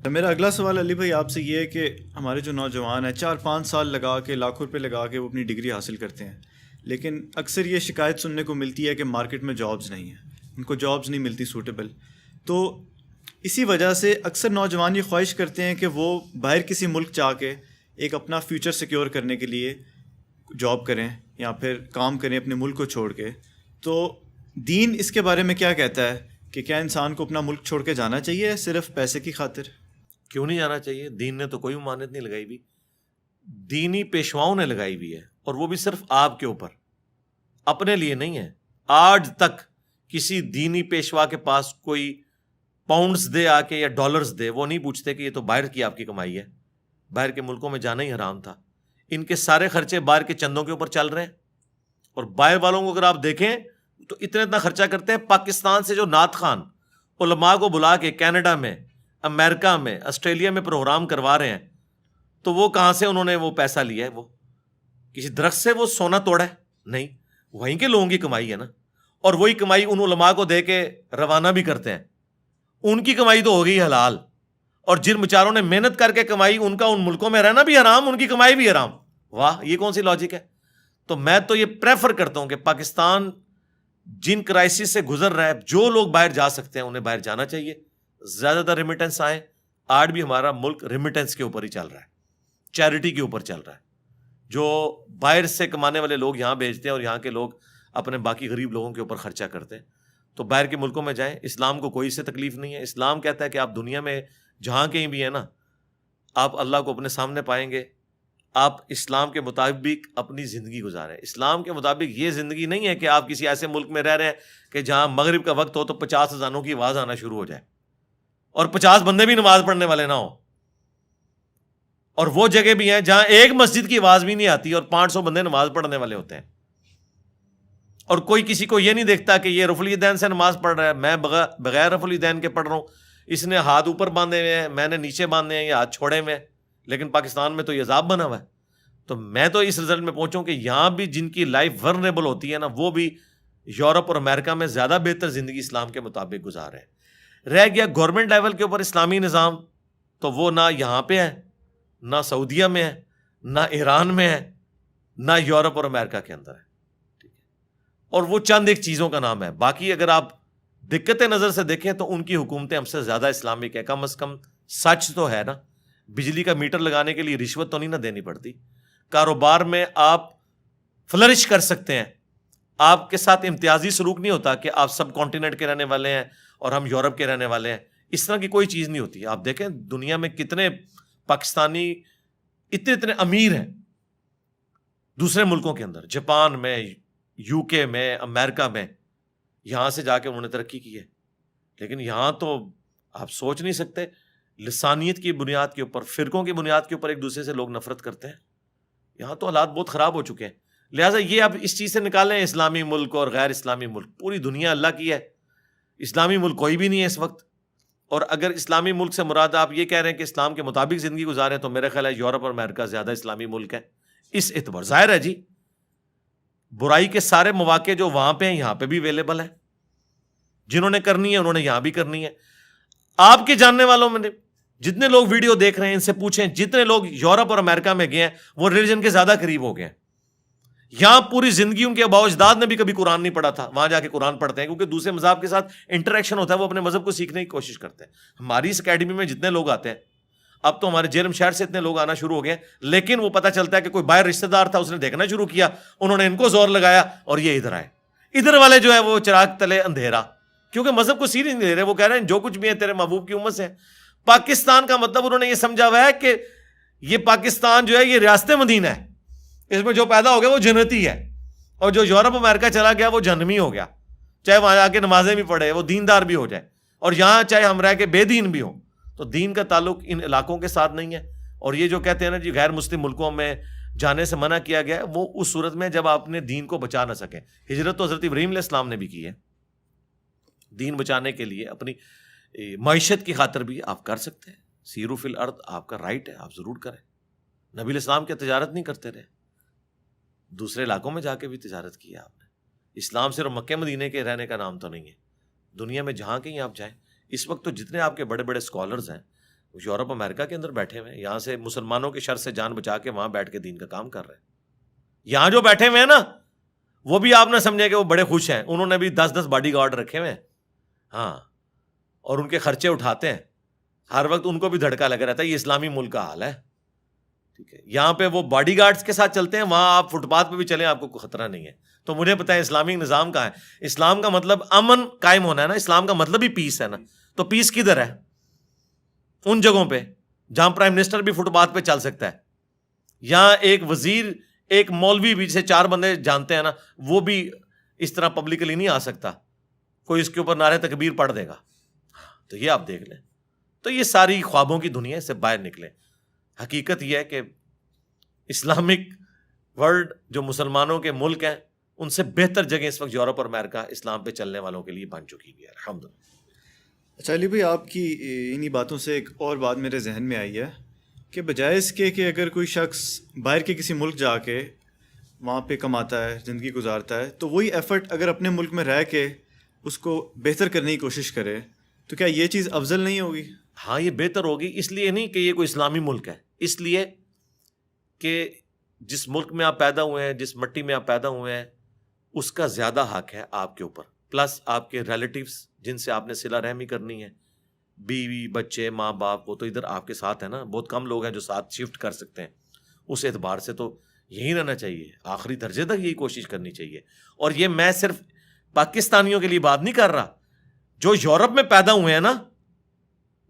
میرا اگلا سوال علی بھائی آپ سے یہ ہے کہ ہمارے جو نوجوان ہیں 4-5 سال لگا کے لاکھوں روپے لگا کے وہ اپنی ڈگری حاصل کرتے ہیں، لیکن اکثر یہ شکایت سننے کو ملتی ہے کہ مارکیٹ میں جابز نہیں ہیں، ان کو جابز نہیں ملتی سوٹیبل. تو اسی وجہ سے اکثر نوجوان یہ خواہش کرتے ہیں کہ وہ باہر کسی ملک جا کے ایک اپنا فیوچر سیکیور کرنے کے لیے جاب کریں یا پھر کام کریں اپنے ملک کو چھوڑ کے. تو دین اس کے بارے میں کیا کہتا ہے کہ کیا انسان کو اپنا ملک چھوڑ کے جانا چاہیے صرف پیسے کی خاطر؟ کیوں نہیں جانا چاہیے؟ دین نے تو کوئی ممانعت نہیں لگائی بھی، دینی پیشواؤں نے لگائی بھی ہے، اور وہ بھی صرف آپ کے اوپر، اپنے لیے نہیں ہے. آج تک کسی دینی پیشوا کے پاس کوئی پاؤنڈز دے آ کے یا ڈالرز دے، وہ نہیں پوچھتے کہ یہ تو باہر کی آپ کی کمائی ہے، باہر کے ملکوں میں جانا ہی حرام تھا. ان کے سارے خرچے باہر کے چندوں کے اوپر چل رہے ہیں. اور باہر والوں کو اگر آپ دیکھیں تو اتنا خرچہ کرتے ہیں. پاکستان سے جو نعت خوان علماء کو بلا کے کینیڈا میں، امریکہ میں، آسٹریلیا میں پروگرام کروا رہے ہیں، تو وہ کہاں سے انہوں نے وہ پیسہ لیا ہے؟ وہ کسی درخت سے وہ سونا توڑا ہے؟ نہیں، وہیں کے لوگوں کی کمائی ہے نا. اور وہی کمائی ان علماء کو دے کے روانہ بھی کرتے ہیں. ان کی کمائی تو ہو گئی حلال، اور جن بیچاروں نے محنت کر کے کمائی، ان کا ان ملکوں میں رہنا بھی حرام، ان کی کمائی بھی حرام. واہ، یہ کون سی لاجک ہے؟ تو میں تو یہ پریفر کرتا ہوں کہ پاکستان جن کرائسس سے گزر رہا ہے، جو لوگ باہر جا سکتے ہیں انہیں باہر جانا چاہیے. زیادہ تر ریمیٹنس آئے. آج بھی ہمارا ملک ریمیٹنس کے اوپر ہی چل رہا ہے، چیریٹی کے اوپر چل رہا ہے. جو باہر سے کمانے والے لوگ یہاں بھیجتے ہیں اور یہاں کے لوگ اپنے باقی غریب لوگوں کے اوپر خرچہ کرتے ہیں. تو باہر کے ملکوں میں جائیں، اسلام کو کوئی سے تکلیف نہیں ہے. اسلام کہتا ہے کہ آپ دنیا میں جہاں کہیں بھی ہیں نا، آپ اللہ کو اپنے سامنے پائیں گے. آپ اسلام کے مطابق اپنی زندگی گزاریں. اسلام کے مطابق یہ زندگی نہیں ہے کہ آپ کسی ایسے ملک میں رہ رہے ہیں کہ جہاں مغرب کا وقت ہو تو 50 اذانوں کی آواز آنا شروع ہو جائے اور 50 بندے بھی نماز پڑھنے والے نہ ہوں. اور وہ جگہ بھی ہیں جہاں ایک مسجد کی آواز بھی نہیں آتی اور 500 بندے نماز پڑھنے والے ہوتے ہیں. اور کوئی کسی کو یہ نہیں دیکھتا کہ یہ رفع الیدین سے نماز پڑھ رہا ہے، میں بغیر رفع الیدین کے پڑھ رہا ہوں. اس نے ہاتھ اوپر باندھے ہوئے ہیں، میں نے نیچے باندھے ہیں، یا ہاتھ چھوڑے ہوئے ہیں. لیکن پاکستان میں تو یہ عذاب بنا ہوا ہے. تو میں تو اس رزلٹ میں پہنچوں کہ یہاں بھی جن کی لائف ورنریبل ہوتی ہے نا، وہ بھی یورپ اور امریکہ میں زیادہ بہتر زندگی اسلام کے مطابق گزار رہے ہیں. رہ گیا گورنمنٹ لیول کے اوپر اسلامی نظام، تو وہ نہ یہاں پہ ہے، نہ سعودیہ میں ہے، نہ ایران میں ہے، نہ یورپ اور امریکہ کے اندر ہے. اور وہ چند ایک چیزوں کا نام ہے. باقی اگر آپ دقت نظر سے دیکھیں تو ان کی حکومتیں ہم سے زیادہ اسلامک ہے. کم از کم سچ تو ہے نا. بجلی کا میٹر لگانے کے لیے رشوت تو نہیں نہ دینی پڑتی. کاروبار میں آپ فلرش کر سکتے ہیں. آپ کے ساتھ امتیازی سلوک نہیں ہوتا کہ آپ سب کانٹیننٹ کے رہنے والے ہیں اور ہم یورپ کے رہنے والے ہیں. اس طرح کی کوئی چیز نہیں ہوتی. آپ دیکھیں دنیا میں کتنے پاکستانی اتنے امیر ہیں دوسرے ملکوں کے اندر، جاپان میں، یو کے میں، امریکہ میں. یہاں سے جا کے انہوں نے ترقی کی ہے. لیکن یہاں تو آپ سوچ نہیں سکتے، لسانیت کی بنیاد کے اوپر، فرقوں کی بنیاد کے اوپر ایک دوسرے سے لوگ نفرت کرتے ہیں. یہاں تو حالات بہت خراب ہو چکے ہیں. لہٰذا یہ آپ اس چیز سے نکالیں اسلامی ملک اور غیر اسلامی ملک. پوری دنیا اللہ کی ہے، اسلامی ملک کوئی بھی نہیں ہے اس وقت. اور اگر اسلامی ملک سے مراد آپ یہ کہہ رہے ہیں کہ اسلام کے مطابق زندگی گزاریں، تو میرا خیال ہے یورپ اور امریکہ زیادہ اسلامی ملک ہے اس اعتبار. ظاہر ہے جی، برائی کے سارے مواقع جو وہاں پہ ہیں یہاں پہ بھی اویلیبل ہیں. جنہوں نے کرنی ہے انہوں نے یہاں بھی کرنی ہے. آپ کے جاننے والوں میں جتنے لوگ ویڈیو دیکھ رہے ہیں ان سے پوچھیں، جتنے لوگ یورپ اور امریکہ میں گئے ہیں وہ ریلیجن کے زیادہ قریب ہو گئے ہیں. یہاں پوری زندگی ان کے آباء و اجداد نے بھی کبھی قرآن نہیں پڑھا تھا، وہاں جا کے قرآن پڑھتے ہیں کیونکہ دوسرے مذہب کے ساتھ انٹریکشن ہوتا ہے، وہ اپنے مذہب کو سیکھنے کی کوشش کرتے ہیں. ہماری اس اکیڈمی میں جتنے لوگ آتے ہیں، اب تو ہمارے جیرم شہر سے اتنے لوگ آنا شروع ہو گئے ہیں، لیکن وہ پتہ چلتا ہے کہ کوئی باہر رشتہ دار تھا، اس نے دیکھنا شروع کیا، انہوں نے ان کو زور لگایا اور یہ ادھر آئے. ادھر والے جو ہے وہ چراغ تلے اندھیرا، کیونکہ مذہب کو سیریس نہیں لے رہے. وہ کہہ رہے ہیں جو کچھ بھی ہے تیرے محبوب کی امت سے. پاکستان کا مطلب انہوں نے یہ سمجھا ہوا ہے کہ یہ پاکستان جو ہے یہ ریاست مدینہ ہے، اس میں جو پیدا ہو گیا وہ جنتی ہے، اور جو یورپ امریکہ چلا گیا وہ جہنمی ہو گیا. چاہے وہاں جا کے نمازیں بھی پڑھے، وہ دیندار بھی ہو جائے، اور یہاں چاہے ہم رہ کے بے دین بھی ہوں. تو دین کا تعلق ان علاقوں کے ساتھ نہیں ہے. اور یہ جو کہتے ہیں نا جی غیر مسلم ملکوں میں جانے سے منع کیا گیا ہے، وہ اس صورت میں جب آپ اپنے دین کو بچا نہ سکیں. ہجرت تو حضرت ابراہیم علیہ السلام نے بھی کی ہے. دین بچانے کے لیے اپنی معیشت کی خاطر بھی آپ کر سکتے ہیں. سیرو فی الارض آپ کا رائٹ ہے، آپ ضرور کریں. نبی علیہ السلام کی تجارت نہیں کرتے رہے، دوسرے علاقوں میں جا کے بھی تجارت کی ہے آپ نے. اسلام صرف مکہ مدینے کے رہنے کا نام تو نہیں ہے. دنیا میں جہاں کہیں آپ جائیں، اس وقت تو جتنے آپ کے بڑے بڑے اسکالرز ہیں وہ یورپ امریکہ کے اندر بیٹھے ہوئے ہیں, یہاں سے مسلمانوں کے شر سے جان بچا کے وہاں بیٹھ کے دین کا کام کر رہے ہیں. یہاں جو بیٹھے ہوئے ہیں نا, وہ بھی آپ نے سمجھے کہ وہ بڑے خوش ہیں, انہوں نے بھی 10 باڈی گارڈ رکھے ہوئے ہیں, ہاں, اور ان کے خرچے اٹھاتے ہیں, ہر وقت ان کو بھی دھڑکا لگا رہتا ہے یہ اسلامی ملک کا حال ہے. ٹھیک ہے, یہاں پہ وہ باڈی گارڈز کے ساتھ چلتے ہیں, وہاں آپ فٹ پاتھ پہ بھی چلیں آپ کو کوئی خطرہ نہیں ہے. تو مجھے پتا ہے اسلامی نظام کہاں ہے. اسلام کا مطلب امن قائم ہونا ہے نا, اسلام کا مطلب ہی پیس ہے نا. تو پیس کدھر ہے؟ ان جگہوں پہ جہاں پرائم منسٹر بھی فٹ پاتھ پہ چل سکتا ہے, یہاں ایک وزیر ایک مولوی بھی جسے 4 بندے جانتے ہیں نا, وہ بھی اس طرح پبلکلی نہیں آ سکتا, کوئی اس کے اوپر نعرہ تکبیر پڑھ دے گا. تو یہ آپ دیکھ لیں. تو یہ ساری خوابوں کی دنیا سے باہر نکلیں. حقیقت یہ ہے کہ اسلامک ورلڈ جو مسلمانوں کے ملک ہیں ان سے بہتر جگہ اس وقت یورپ اور امریکہ اسلام پہ چلنے والوں کے لیے بن چکی ہے, الحمدللہ. اچھا علی بھائی, آپ کی انہی باتوں سے ایک اور بات میرے ذہن میں آئی ہے کہ بجائے اس کے کہ اگر کوئی شخص باہر کے کسی ملک جا کے وہاں پہ کماتا ہے, زندگی گزارتا ہے, تو وہی ایفرٹ اگر اپنے ملک میں رہ کے اس کو بہتر کرنے کی کوشش کرے تو کیا یہ چیز افضل نہیں ہوگی؟ ہاں, یہ بہتر ہوگی. اس لیے نہیں کہ یہ کوئی اسلامی ملک ہے, اس لیے کہ جس ملک میں آپ پیدا ہوئے ہیں, جس مٹی میں آپ پیدا ہوئے ہیں, اس کا زیادہ حق ہے آپ کے اوپر. پلس آپ کے ریلیٹیوز جن سے آپ نے صلہ رحمی کرنی ہے, بیوی بچے ماں باپ, وہ تو ادھر آپ کے ساتھ ہے نا. بہت کم لوگ ہیں جو ساتھ شفٹ کر سکتے ہیں. اس اعتبار سے تو یہی رہنا چاہیے, آخری درجے تک یہی کوشش کرنی چاہیے. اور یہ میں صرف پاکستانیوں کے لیے بات نہیں کر رہا, جو یورپ میں پیدا ہوئے ہیں نا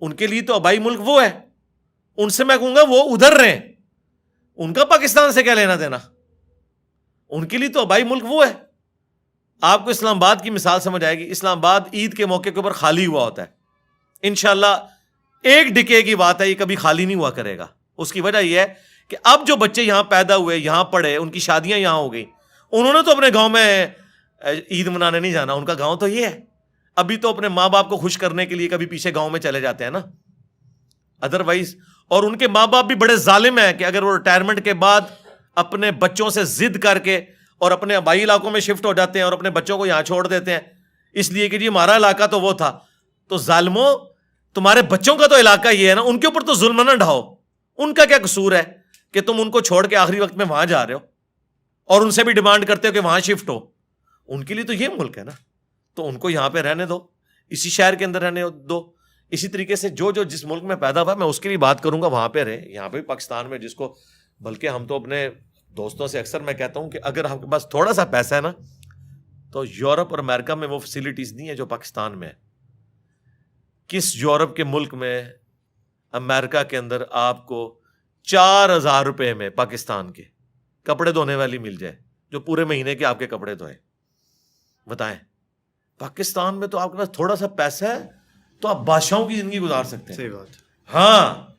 ان کے لیے تو آبائی ملک وہ ہے. ان سے میں کہوں گا وہ ادھر رہیں, ان کا پاکستان سے کیا لینا دینا, ان کے لیے تو آبائی ملک وہ ہے. آپ کو اسلام آباد کی مثال سمجھ آئے گی. اسلام آباد عید کے موقع کے اوپر خالی ہوا ہوتا ہے. انشاءاللہ 1 ڈکے کی بات ہے, یہ کبھی خالی نہیں ہوا کرے گا. اس کی وجہ یہ ہے کہ اب جو بچے یہاں پیدا ہوئے, یہاں پڑھے, ان کی شادیاں یہاں ہو گئی, انہوں نے تو اپنے گاؤں میں عید منانے نہیں جانا. ان کا گاؤں تو یہ ہے. ابھی تو اپنے ماں باپ کو خوش کرنے کے لیے کبھی پیچھے گاؤں میں چلے جاتے ہیں نا, ادروائز. اور ان کے ماں باپ بھی بڑے ظالم ہیں کہ اگر وہ ریٹائرمنٹ کے بعد اپنے بچوں سے ضد کر کے اور اپنے آبائی علاقوں میں شفٹ ہو جاتے ہیں اور اپنے بچوں کو یہاں چھوڑ دیتے ہیں, اس لیے کہ جی ہمارا علاقہ تو وہ تھا. تو ظالموں, تمہارے بچوں کا تو علاقہ یہ ہے نا, ان کے اوپر تو ظلم نہ ڈھاؤ. ان کا کیا قصور ہے کہ تم ان کو چھوڑ کے آخری وقت میں وہاں جا رہے ہو اور ان سے بھی ڈیمانڈ کرتے ہو کہ وہاں شفٹ ہو. ان کے لیے تو یہ ملک ہے نا, تو ان کو یہاں پہ رہنے دو, اسی شہر کے اندر رہنے دو. اسی طریقے سے جو جس ملک میں پیدا ہوا, میں اس کی بھی بات کروں گا, وہاں پہ رہے. یہاں پہ بھی پاکستان میں جس کو, بلکہ ہم تو اپنے دوستوں سے اکثر میں کہتا ہوں کہ اگر آپ کے پاس تھوڑا سا پیسہ ہے نا, تو یورپ اور امریکہ میں وہ فیسلٹیز نہیں ہے جو پاکستان میں ہے. کس یورپ کے ملک میں, امریکہ کے اندر آپ کو 4,000 روپے میں پاکستان کے کپڑے دھونے والی مل جائے جو پورے مہینے کے آپ کے کپڑے دھوئے؟ بتائیں. پاکستان میں تو آپ کے پاس تھوڑا سا پیسہ ہے تو آپ بادشاہوں کی زندگی گزار سکتے ہیں. صحیح بات. ہاں,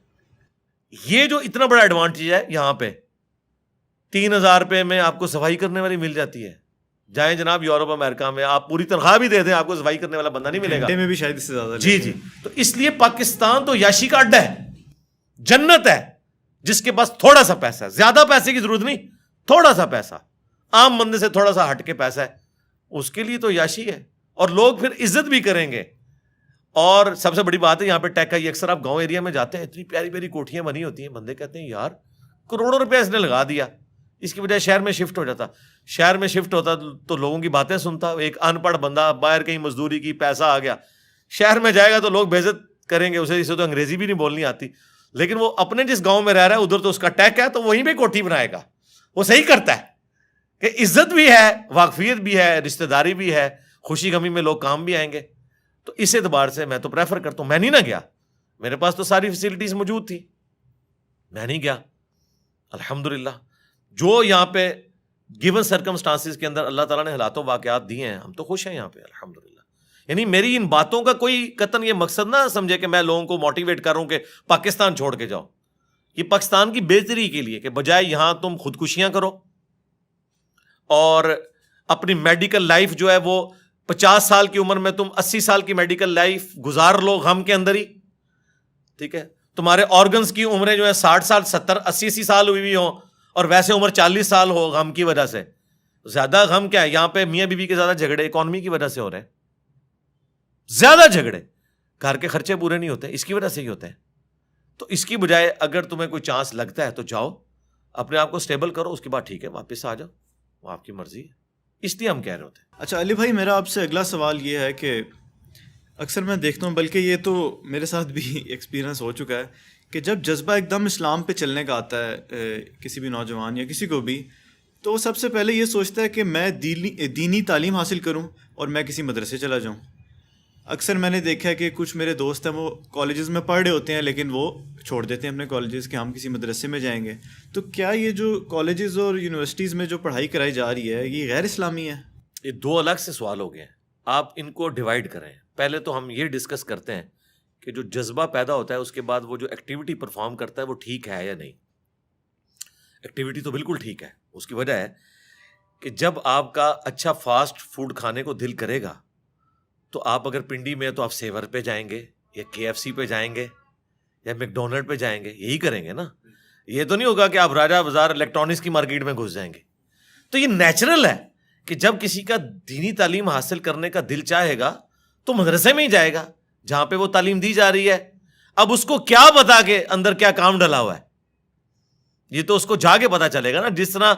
یہ جو اتنا بڑا ایڈوانٹیج ہے, یہاں پہ 3,000 روپے میں آپ کو صفائی کرنے والی مل جاتی ہے. جائیں جناب یورپ امریکہ میں, آپ پوری تنخواہ بھی دے دیں, آپ کو صفائی کرنے والا بندہ نہیں ملے گا. گھنٹے میں بھی شاید اس سے زیادہ. جی جی. تو اس لیے پاکستان تو یاشی کا اڈا ہے, جنت ہے. جس کے پاس تھوڑا سا پیسہ ہے, زیادہ پیسے کی ضرورت نہیں, تھوڑا سا پیسہ, عام بندے سے تھوڑا سا ہٹ کے پیسہ ہے, اس کے لیے تو یاشی ہے. اور لوگ پھر عزت بھی کریں گے. اور سب سے بڑی بات ہے یہاں پہ ٹیک کا, یہ اکثر آپ گاؤں ایریا میں جاتے ہیں, اتنی پیاری پیاری کوٹھیاں بنی ہوتی ہیں, بندے کہتے ہیں یار کروڑوں روپے اس نے لگا دیا, اس کی بجائے شہر میں شفٹ ہو جاتا. شہر میں شفٹ ہوتا تو لوگوں کی باتیں سنتا. ایک ان پڑھ بندہ باہر کہیں مزدوری کی, پیسہ آ گیا, شہر میں جائے گا تو لوگ بے عزت کریں گے اسے تو انگریزی بھی نہیں بولنی آتی. لیکن وہ اپنے جس گاؤں میں رہ رہا ہے ادھر تو اس کا ٹیک ہے, تو وہیں پہ کوٹھی بنائے گا. وہ صحیح کرتا ہے کہ عزت بھی ہے, واقفیت بھی ہے, رشتہ داری بھی ہے, خوشی غمی میں لوگ کام بھی آئیں گے. تو اس اعتبار سے میں تو پریفر کرتا ہوں. میں نہیں نہ گیا, میرے پاس تو ساری فیسلٹیز موجود تھی, میں نہیں گیا. الحمدللہ جو یہاں پہ گیون سرکمسٹانسز کے اندر اللہ تعالیٰ نے حالات و واقعات دیے ہیں, ہم تو خوش ہیں یہاں پہ الحمدللہ. یعنی میری ان باتوں کا کوئی قطعاً یہ مقصد نہ سمجھے کہ میں لوگوں کو موٹیویٹ کر رہا ہوں کہ پاکستان چھوڑ کے جاؤ. یہ پاکستان کی بہتری کے لیے کہ بجائے یہاں تم خودکشیاں کرو اور اپنی میڈیکل لائف جو ہے وہ 50 سال کی عمر میں تم 80 سال کی میڈیکل لائف گزار لو غم کے اندر ہی. ٹھیک ہے, تمہارے آرگنز کی عمریں جو ہے 60 سال 70 80 سال ہوئی ہوں اور ویسے عمر 40 سال ہو غم کی وجہ سے. زیادہ غم کیا ہے یہاں پہ, میاں بیوی کے زیادہ جھگڑے اکانومی کی وجہ سے ہو رہے ہیں, زیادہ جھگڑے, گھر کے خرچے پورے نہیں ہوتے, اس کی وجہ سے ہی ہوتے ہیں. تو اس کی بجائے اگر تمہیں کوئی چانس لگتا ہے تو جاؤ, اپنے آپ کو اسٹیبل کرو, اس کے بعد ٹھیک ہے واپس آ جاؤ, وہ آپ کی مرضی ہے. اس لیے ہم کہہ رہے ہوتے ہیں. اچھا علی بھائی, میرا آپ سے اگلا سوال یہ ہے کہ اکثر میں دیکھتا ہوں, بلکہ یہ تو میرے ساتھ بھی ایکسپیرینس ہو چکا ہے, کہ جب جذبہ ایک دم اسلام پہ چلنے کا آتا ہے کسی بھی نوجوان یا کسی کو بھی, تو وہ سب سے پہلے یہ سوچتا ہے کہ میں دینی تعلیم حاصل کروں اور میں کسی مدرسے چلا جاؤں. اکثر میں نے دیکھا ہے کہ کچھ میرے دوست ہیں وہ کالجز میں پڑھ رہے ہوتے ہیں, لیکن وہ چھوڑ دیتے ہیں اپنے کالجز کہ ہم کسی مدرسے میں جائیں گے. تو کیا یہ جو کالجز اور یونیورسٹیز میں جو پڑھائی کرائی جا رہی ہے یہ غیر اسلامی ہے؟ یہ دو الگ سے سوال ہو گئے ہیں, آپ ان کو ڈیوائڈ کریں. پہلے تو ہم یہ ڈسکس کرتے ہیں کہ جو جذبہ پیدا ہوتا ہے اس کے بعد وہ جو ایکٹیویٹی پرفارم کرتا ہے وہ ٹھیک ہے یا نہیں. ایکٹیویٹی تو بالکل ٹھیک ہے. اس کی وجہ ہے کہ جب آپ کا اچھا فاسٹ فوڈ کھانے کو دل کرے گا تو آپ اگر پنڈی میں تو آپ سیور پہ جائیں گے یا KFC پہ جائیں گے یا میکڈونلڈ پہ جائیں گے, یہی کریں گے نا. یہ تو نہیں ہوگا کہ آپ راجہ بازار الیکٹرانکس کی مارکیٹ میں گھس جائیں گے. تو یہ نیچرل ہے کہ جب کسی کا دینی تعلیم حاصل کرنے کا دل چاہے گا تو مدرسے میں ہی جائے گا جہاں پہ وہ تعلیم دی جا رہی ہے. اب اس کو کیا بتا کے اندر کیا کام ڈلا ہوا ہے, یہ تو اس کو جا کے پتا چلے گا نا. جس طرح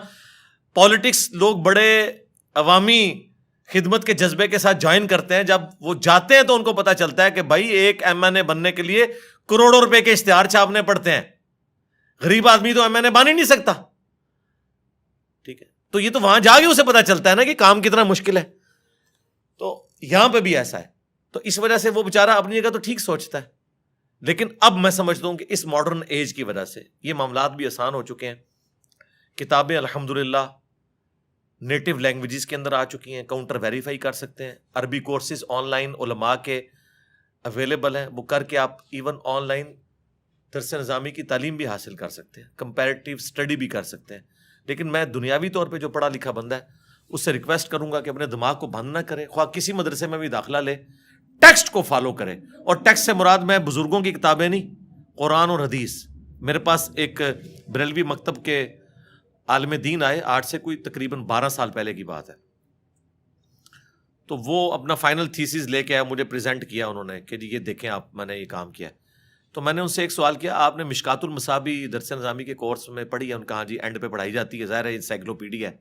پالیٹکس لوگ بڑے عوامی خدمت کے جذبے کے ساتھ جوائن کرتے ہیں, جب وہ جاتے ہیں تو ان کو پتا چلتا ہے کہ بھائی ایک MNA بننے کے لیے کروڑوں روپے کے اشتہار چھاپنے پڑتے ہیں. غریب آدمی تو MNA بن ہی نہیں سکتا. ٹھیک ہے, تو یہ تو وہاں جا کے اسے پتا چلتا ہے نا کہ کام کتنا مشکل ہے. تو یہاں پہ بھی ایسا ہے. تو اس وجہ سے وہ بیچارہ اپنی جگہ تو ٹھیک سوچتا ہے, لیکن اب میں سمجھتا ہوں کہ اس ماڈرن ایج کی وجہ سے یہ معاملات بھی آسان ہو چکے ہیں. کتابیں الحمدللہ نیٹو لینگویجز کے اندر آ چکی ہیں, کاؤنٹر ویریفائی کر سکتے ہیں. عربی کورسز آن لائن علماء کے اویلیبل ہیں, وہ کر کے آپ ایون آن لائن درس نظامی کی تعلیم بھی حاصل کر سکتے ہیں, کمپیریٹیو اسٹڈی بھی کر سکتے ہیں. لیکن میں دنیاوی طور پہ جو پڑھا لکھا بندہ ہے اس سے ریکویسٹ کروں گا کہ اپنے دماغ کو بند نہ کرے, خواہ کسی مدرسے میں بھی داخلہ لے, ٹیکسٹ کو فالو کرے. اور ٹیکسٹ سے مراد میں بزرگوں کی کتابیں نہیں, قرآن اور حدیث. میرے پاس ایک بریلوی مکتب کے عالم دین آئے, آج سے کوئی تقریباً 12 سال پہلے کی بات ہے. تو وہ اپنا فائنل تھیسز لے کے آیا, مجھے پریزنٹ کیا انہوں نے کہ جی یہ دیکھیں آپ, میں نے یہ کام کیا. تو میں نے ان سے ایک سوال کیا, آپ نے مشکات المصابی درس نظامی کے کورس میں پڑھی ہے؟ ان کہا جی اینڈ پہ پڑھائی جاتی ہے, ظاہر ہے انسائکلوپیڈیا ہے.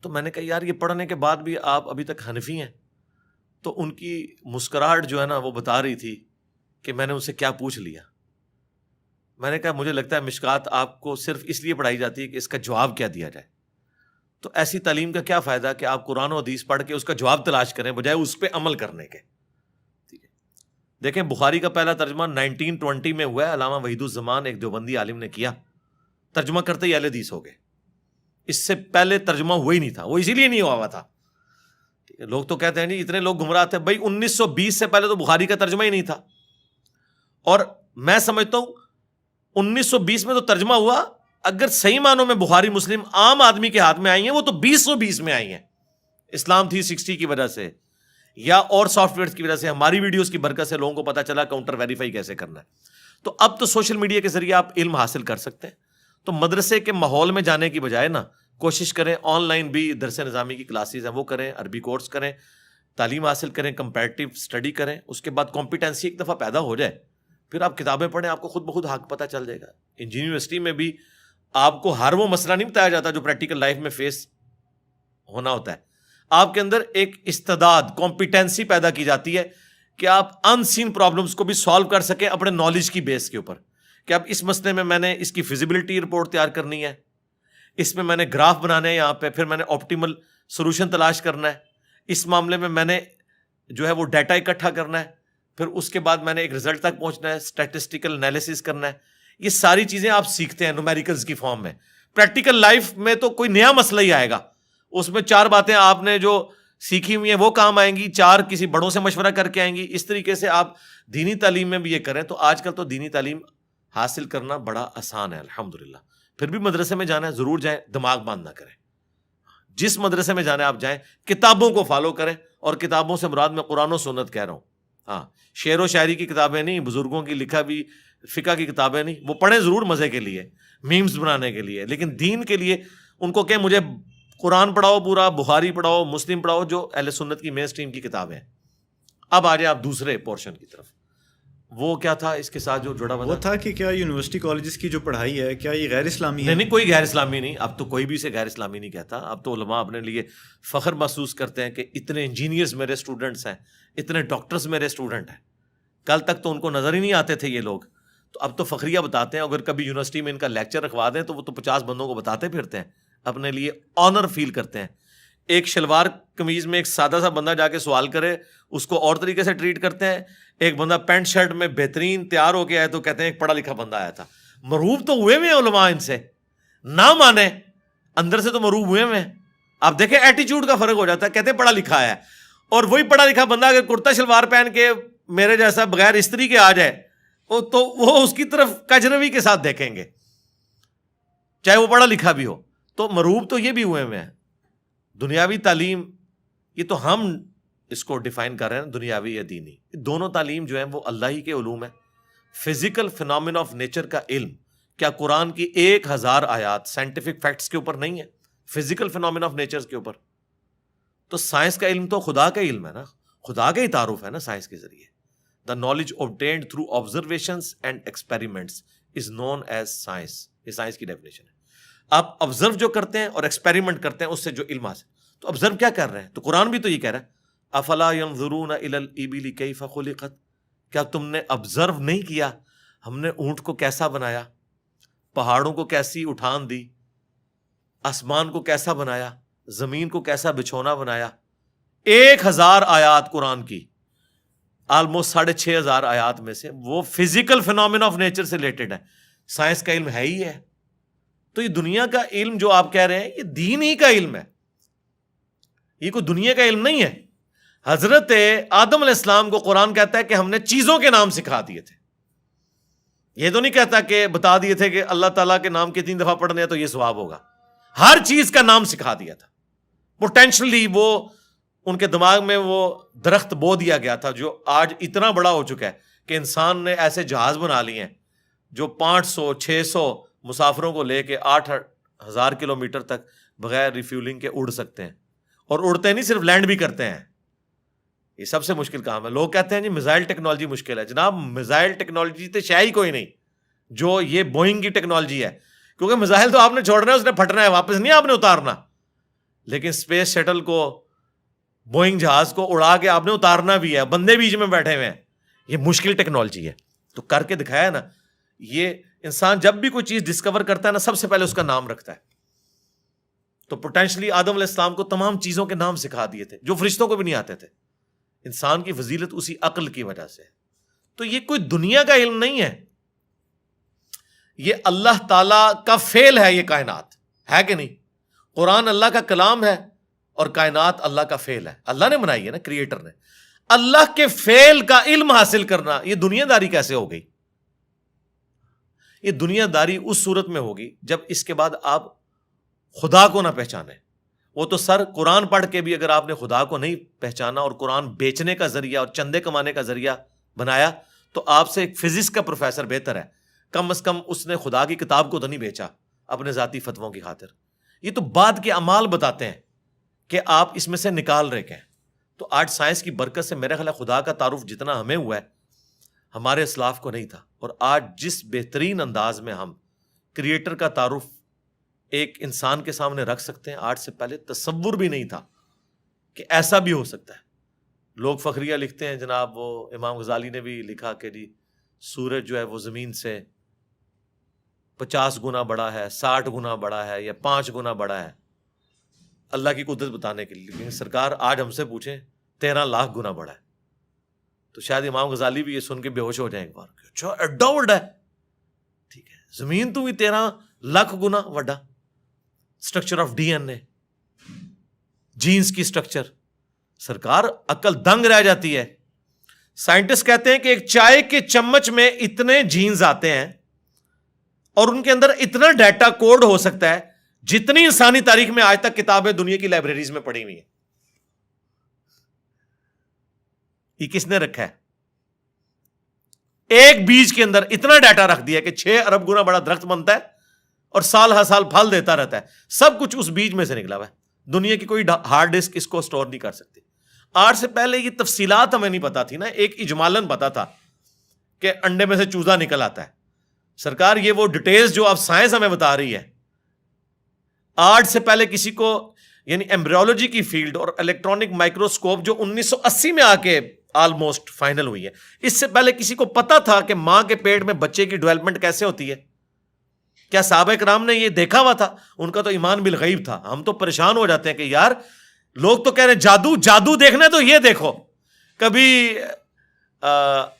تو میں نے کہا یار یہ پڑھنے کے بعد بھی آپ ابھی تک حنفی ہیں. تو ان کی مسکراہٹ جو ہے نا وہ بتا رہی تھی کہ میں نے ان سے کیا پوچھ لیا. میں نے کہا مجھے لگتا ہے مشکات آپ کو صرف اس لیے پڑھائی جاتی ہے کہ اس کا جواب کیا دیا جائے. تو ایسی تعلیم کا کیا فائدہ کہ آپ قرآن و حدیث پڑھ کے اس کا جواب تلاش کریں بجائے اس پہ عمل کرنے کے. ٹھیک ہے, دیکھیں بخاری کا پہلا ترجمہ 1920 میں ہوا ہے, علامہ وحید الزمان ایک دیوبندی عالم نے کیا. ترجمہ کرتے ہی اہل حدیث ہو گئے. اس سے پہلے ترجمہ ہوا ہی نہیں تھا, وہ اسی لیے نہیں ہوا تھا. ٹھیک ہے, لوگ تو کہتے ہیں جی اتنے لوگ گمراہ تھے. بھائی 1920 سے پہلے تو بخاری کا ترجمہ ہی نہیں تھا. اور میں سمجھتا ہوں 1920 میں تو ترجمہ ہوا, اگر صحیح معنوں میں بخاری مسلم عام آدمی کے ہاتھ میں آئی ہیں وہ تو 2020 میں آئی ہیں, اسلام 360 کی وجہ سے یا اور سافٹ ویئر کی وجہ سے, ہماری ویڈیوز کی برکت سے لوگوں کو پتا چلا کاؤنٹر ویریفائی کیسے کرنا ہے. تو اب تو سوشل میڈیا کے ذریعے آپ علم حاصل کر سکتے ہیں. تو مدرسے کے ماحول میں جانے کی بجائے نا کوشش کریں آن لائن بھی درس نظامی کی کلاسز ہیں وہ کریں, عربی کورس کریں, تعلیم حاصل کریں, کمپیریٹیو اسٹڈی کریں. اس کے بعد کمپیٹنسی ایک دفعہ پیدا ہو جائے پھر آپ کتابیں پڑھیں, آپ کو خود بخود حق پتہ چل جائے گا. انجینئرنگ یونیورسٹی میں بھی آپ کو ہر وہ مسئلہ نہیں بتایا جاتا جو پریکٹیکل لائف میں فیس ہونا ہوتا ہے. آپ کے اندر ایک استعداد, کمپیٹنسی پیدا کی جاتی ہے کہ آپ ان سین پرابلمس کو بھی سالو کر سکیں اپنے نالج کی بیس کے اوپر, کہ اب اس مسئلے میں نے اس کی فیزیبلٹی رپورٹ تیار کرنی ہے, اس میں نے گراف بنانے ہیں یہاں پہ, پھر میں نے آپٹیمل سولوشن تلاش کرنا ہے, اس معاملے میں نے جو ہے وہ ڈیٹا اکٹھا کرنا ہے, پھر اس کے بعد میں نے ایک رزلٹ تک پہنچنا ہے, اسٹیٹسٹیکل انالیسس کرنا ہے. یہ ساری چیزیں آپ سیکھتے ہیں نومیریکلز کی فارم میں. پریکٹیکل لائف میں تو کوئی نیا مسئلہ ہی آئے گا, اس میں 4 باتیں آپ نے جو سیکھی ہوئی ہیں وہ کام آئیں گی, 4 کسی بڑوں سے مشورہ کر کے آئیں گی. اس طریقے سے آپ دینی تعلیم میں بھی یہ کریں. تو آج کل تو دینی تعلیم حاصل کرنا بڑا آسان ہے الحمدللہ. پھر بھی مدرسے میں جانا ہے ضرور جائیں, دماغ بند نہ کریں. جس مدرسے میں جانا ہے آپ جائیں, کتابوں کو فالو کریں. اور کتابوں سے مراد میں قرآن و سنت کہہ رہا ہوں, ہاں شعر و شاعری کی کتابیں نہیں, بزرگوں کی لکھا بھی فقہ کی کتابیں نہیں. وہ پڑھیں ضرور مزے کے لیے, میمز بنانے کے لیے, لیکن دین کے لیے ان کو کہ مجھے قرآن پڑھاؤ پورا, بخاری پڑھاؤ, مسلم پڑھاؤ, جو اہل سنت کی مین اسٹریم کی کتابیں ہیں. اب آ جائیں آپ دوسرے پورشن کی طرف, وہ کیا تھا اس کے ساتھ جو جڑا ہوا وہ تھا کہ کیا یونیورسٹی کالجز کی جو پڑھائی ہے کیا یہ غیر اسلامی ہے؟ نہیں کوئی غیر اسلامی نہیں، اب تو کوئی بھی اسے غیر اسلامی نہیں کہتا. اب تو علماء اپنے لیے فخر محسوس کرتے ہیں کہ اتنے انجینئرز میرے اسٹوڈنٹس ہیں، اتنے ڈاکٹرز میرے اسٹوڈنٹ ہیں. کل تک تو ان کو نظر ہی نہیں آتے تھے یہ لوگ، تو اب تو فخریہ بتاتے ہیں. اگر کبھی یونیورسٹی میں ان کا لیکچر رکھوا دیں تو وہ تو 50 بندوں کو بتاتے پھرتے ہیں، اپنے لیے آنر فیل کرتے ہیں. ایک شلوار قمیض میں ایک سادہ سا بندہ جا کے سوال کرے اس کو اور طریقے سے ٹریٹ کرتے ہیں. ایک بندہ پینٹ شرٹ میں بہترین تیار ہو کے آئے تو کہتے ہیں ایک پڑھا لکھا بندہ آیا تھا. مروب تو ہوئے ہوئے ہیں علماء ان سے، نہ مانے اندر سے تو مروب ہوئے ہوئے ہیں. آپ دیکھیں ایٹیچیوڈ کا فرق ہو جاتا ہے. کہتے ہیں پڑھا لکھا ہے، اور وہی پڑھا لکھا بندہ اگر کرتا شلوار پہن کے میرے جیسا بغیر استری کے آ جائے تو وہ اس کی طرف کجروی کے ساتھ دیکھیں گے، چاہے وہ پڑھا لکھا بھی ہو. تو مروب تو یہ بھی ہوئے ہوئے ہیں. دنیاوی تعلیم یہ تو ہم اس کو ڈیفائن کر رہے ہیں دنیاوی یا دینی. دونوں تعلیم جو ہیں وہ اللہ ہی کے علوم ہے. فزیکل فنامنا آف نیچر کا علم کیا قرآن کی 1000 آیات سائنٹیفک فیکٹس کے اوپر نہیں ہے؟ فزیکل فنامنا آف نیچر کے اوپر. تو سائنس کا علم تو خدا کا علم ہے نا، خدا کا ہی تعارف ہے نا سائنس کے ذریعے. The knowledge obtained through observations and experiments is known as science. یہ سائنس کی ڈیفینیشن ہے. آپ آبزرو جو کرتے ہیں اور ایکسپیریمنٹ کرتے ہیں اس سے جو علم حاصل. تو آبزرو کیا کر رہے ہیں؟ تو قرآن بھی تو یہ کہہ رہا ہے افلا ينظرون الى الابل كيف خلقت. کیا تم نے آبزرو نہیں کیا ہم نے اونٹ کو کیسا بنایا، پہاڑوں کو کیسی اٹھان دی، آسمان کو کیسا بنایا، زمین کو کیسا بچھونا بنایا. 1000 آیات قرآن کی، آلموسٹ 6500 آیات میں سے وہ فزیکل فنامنا آف نیچر سے ریلیٹڈ ہے. سائنس کا علم ہے ہی ہے. تو یہ دنیا کا علم جو آپ کہہ رہے ہیں یہ دین ہی کا علم ہے، یہ کوئی دنیا کا علم نہیں ہے. حضرت آدم علیہ السلام کو قرآن کہتا ہے کہ ہم نے چیزوں کے نام سکھا دیے تھے. یہ تو نہیں کہتا کہ بتا دیے تھے کہ اللہ تعالیٰ کے نام کے 3 دفعہ پڑھنے ہیں تو یہ ثواب ہوگا. ہر چیز کا نام سکھا دیا تھا. پوٹینشلی وہ ان کے دماغ میں وہ درخت بو دیا گیا تھا جو آج اتنا بڑا ہو چکا ہے کہ انسان نے ایسے جہاز بنا لیے ہیں جو 500-600 مسافروں کو لے کے 8000 کلومیٹر تک بغیر ریفیولنگ کے اڑ سکتے ہیں. اور اڑتے نہیں، صرف لینڈ بھی کرتے ہیں. یہ سب سے مشکل کام ہے. لوگ کہتے ہیں جی میزائل ٹیکنالوجی مشکل ہے. جناب میزائل ٹیکنالوجی تو شاید ہی کوئی نہیں جو یہ بوئنگ کی ٹیکنالوجی ہے، کیونکہ میزائل تو آپ نے چھوڑنا ہے، اس نے پھٹنا ہے، واپس نہیں آپ نے اتارنا. لیکن اسپیس شٹل کو، بوئنگ جہاز کو اڑا کے آپ نے اتارنا بھی ہے، بندے بیچ میں بیٹھے ہوئے ہیں. یہ مشکل ٹیکنالوجی ہے. تو کر کے دکھایا نا. یہ انسان جب بھی کوئی چیز ڈسکور کرتا ہے نا سب سے پہلے اس کا نام رکھتا ہے. تو پوٹینشلی آدم علیہ السلام کو تمام چیزوں کے نام سکھا دیے تھے جو فرشتوں کو بھی نہیں آتے تھے. انسان کی فضیلت اسی عقل کی وجہ سے. تو یہ کوئی دنیا کا علم نہیں ہے، یہ اللہ تعالی کا فعل ہے. یہ کائنات ہے کہ نہیں؟ قرآن اللہ کا کلام ہے اور کائنات اللہ کا فعل ہے. اللہ نے بنائی ہے نا، کریٹر نے. اللہ کے فعل کا علم حاصل کرنا یہ دنیا داری کیسے ہو گئی؟ یہ دنیا داری اس صورت میں ہوگی جب اس کے بعد آپ خدا کو نہ پہچانے. وہ تو سر قرآن پڑھ کے بھی اگر آپ نے خدا کو نہیں پہچانا اور قرآن بیچنے کا ذریعہ اور چندے کمانے کا ذریعہ بنایا تو آپ سے ایک فزکس کا پروفیسر بہتر ہے. کم از کم اس نے خدا کی کتاب کو تو نہیں بیچا اپنے ذاتی فتووں کی خاطر. یہ تو بعد کے اعمال بتاتے ہیں کہ آپ اس میں سے نکال رہے ہیں. تو آج سائنس کی برکت سے میرا خیال ہے خدا کا تعارف جتنا ہمیں ہوا ہے ہمارے اسلاف کو نہیں تھا. اور آج جس بہترین انداز میں ہم کریٹر کا تعارف ایک انسان کے سامنے رکھ سکتے ہیں، آج سے پہلے تصور بھی نہیں تھا کہ ایسا بھی ہو سکتا ہے. لوگ فخریہ لکھتے ہیں جناب، وہ امام غزالی نے بھی لکھا کہ جی سورج جو ہے وہ زمین سے 50 گنا بڑا ہے، 60 گنا بڑا ہے، یا 5 گنا بڑا ہے، اللہ کی قدرت بتانے کے لیے. لیکن سرکار آج ہم سے پوچھیں 13 لاکھ گنا بڑا ہے تو شاید امام غزالی بھی یہ سن کے بے ہوش ہو جائیں ایک بار. اچھا ایڈا وڈا ہے، ٹھیک ہے، زمین تو بھی 13 لاکھ گنا وڈا. Structure of D N A, genes کی اسٹرکچر، سرکار عقل دنگ رہ جاتی ہے. سائنٹسٹ کہتے ہیں کہ ایک چائے کے چمچ میں اتنے جینز آتے ہیں اور ان کے اندر اتنا ڈیٹا کوڈ ہو سکتا ہے جتنی انسانی تاریخ میں آج تک کتابیں دنیا کی لائبریریز میں پڑھی ہوئی ہیں. یہ کس نے رکھا ہے؟ ایک بیج کے اندر اتنا ڈیٹا رکھ دیا کہ 6 ارب گنا بڑا درخت بنتا ہے اور سال ہر سال پھل دیتا رہتا ہے. سب کچھ اس بیج میں سے نکلا ہوا ہے. دنیا کی کوئی ہارڈ ڈسک اس کو سٹور نہیں کر سکتی. آج سے پہلے یہ تفصیلات ہمیں نہیں پتا تھی نا. ایک اجمالن پتا تھا کہ انڈے میں سے چوزا نکل آتا ہے. سرکار یہ وہ ڈیٹیلز جو اب سائنس ہمیں بتا رہی ہے، آج سے پہلے کسی کو، یعنی ایمبریولوجی کی فیلڈ اور الیکٹرانک مائکروسکوپ جو 1980 میں آ کے آلموسٹ فائنل ہوئی ہے، اس سے پہلے کسی کو پتا تھا کہ ماں کے پیٹ میں بچے کی ڈیولپمنٹ کیسے ہوتی ہے؟ کیا صحابہ کرام نے یہ دیکھا ہوا تھا؟ ان کا تو ایمان بالغیب تھا. ہم تو پریشان ہو جاتے ہیں کہ یار لوگ تو کہہ رہے ہیں جادو جادو دیکھنا ہے تو یہ دیکھو. کبھی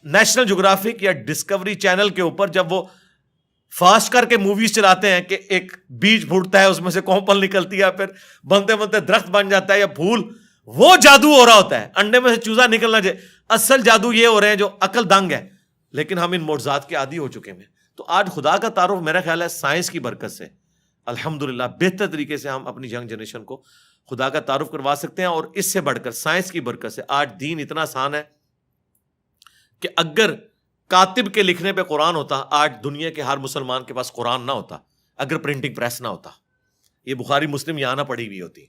نیشنل جغرافک یا ڈسکوری چینل کے اوپر جب وہ فاسٹ کر کے موویز چلاتے ہیں کہ ایک بیج پھوٹتا ہے، اس میں سے کومپل نکلتی ہے، پھر بنتے بنتے درخت بن جاتا ہے یا پھول، وہ جادو ہو رہا ہوتا ہے. انڈے میں سے چوزا نکلنا چاہیے. اصل جادو یہ ہو رہے ہیں جو عقل دنگ ہے، لیکن ہم ان معجزات کے عادی ہو چکے ہیں. تو آج خدا کا تعارف میرا خیال ہے سائنس کی برکت سے الحمدللہ بہتر طریقے سے ہم اپنی ینگ جنریشن کو خدا کا تعارف کروا سکتے ہیں. اور اس سے بڑھ کر سائنس کی برکت سے آج دین اتنا آسان ہے کہ اگر کاتب کے لکھنے پہ قرآن ہوتا، آج دنیا کے ہر مسلمان کے پاس قرآن نہ ہوتا. اگر پرنٹنگ پریس نہ ہوتا، یہ بخاری مسلم یہاں نہ پڑھی ہوئی ہوتی.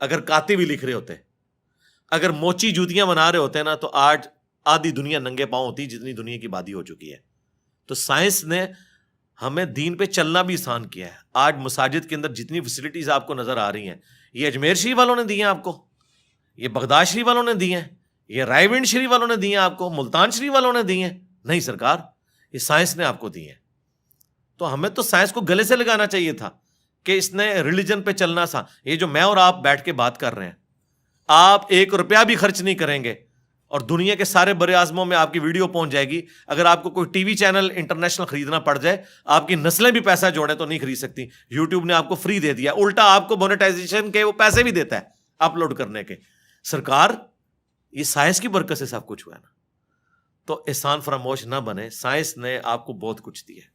اگر کاتب ہی لکھ رہے ہوتے، اگر موچی جوتیاں بنا رہے ہوتے نا، تو آج آدھی دنیا ننگے پاؤں ہوتی جتنی دنیا کی آبادی ہو چکی ہے. تو سائنس نے ہمیں دین پہ چلنا بھی آسان کیا ہے. آج مساجد کے اندر جتنی فیسلٹیز آپ کو نظر آ رہی ہیں، یہ اجمیر شریف والوں نے دی ہیں آپ کو، یہ بغداد شریف والوں نے دی ہیں، یہ رائے ونڈ شریف والوں نے دی ہیں آپ کو، ملتان شریف والوں نے دی ہیں؟ نہیں سرکار، یہ سائنس نے آپ کو دی ہیں. تو ہمیں تو سائنس کو گلے سے لگانا چاہیے تھا کہ اس نے ریلیجن پہ چلنا تھا. یہ جو میں اور آپ بیٹھ کے بات کر رہے ہیں، آپ 1 روپیہ بھی خرچ نہیں کریں گے اور دنیا کے سارے بر اعظموں میں آپ کی ویڈیو پہنچ جائے گی. اگر آپ کو کوئی ٹی وی چینل انٹرنیشنل خریدنا پڑ جائے، آپ کی نسلیں بھی پیسہ جوڑیں تو نہیں خرید سکتی. یوٹیوب نے آپ کو فری دے دیا، الٹا آپ کو مونیٹائزیشن کے وہ پیسے بھی دیتا ہے اپلوڈ کرنے کے. سرکار یہ سائنس کی برکت سے سب کچھ ہوا ہے نا. تو احسان فراموش نہ بنے، سائنس نے آپ کو بہت کچھ دیا ہے.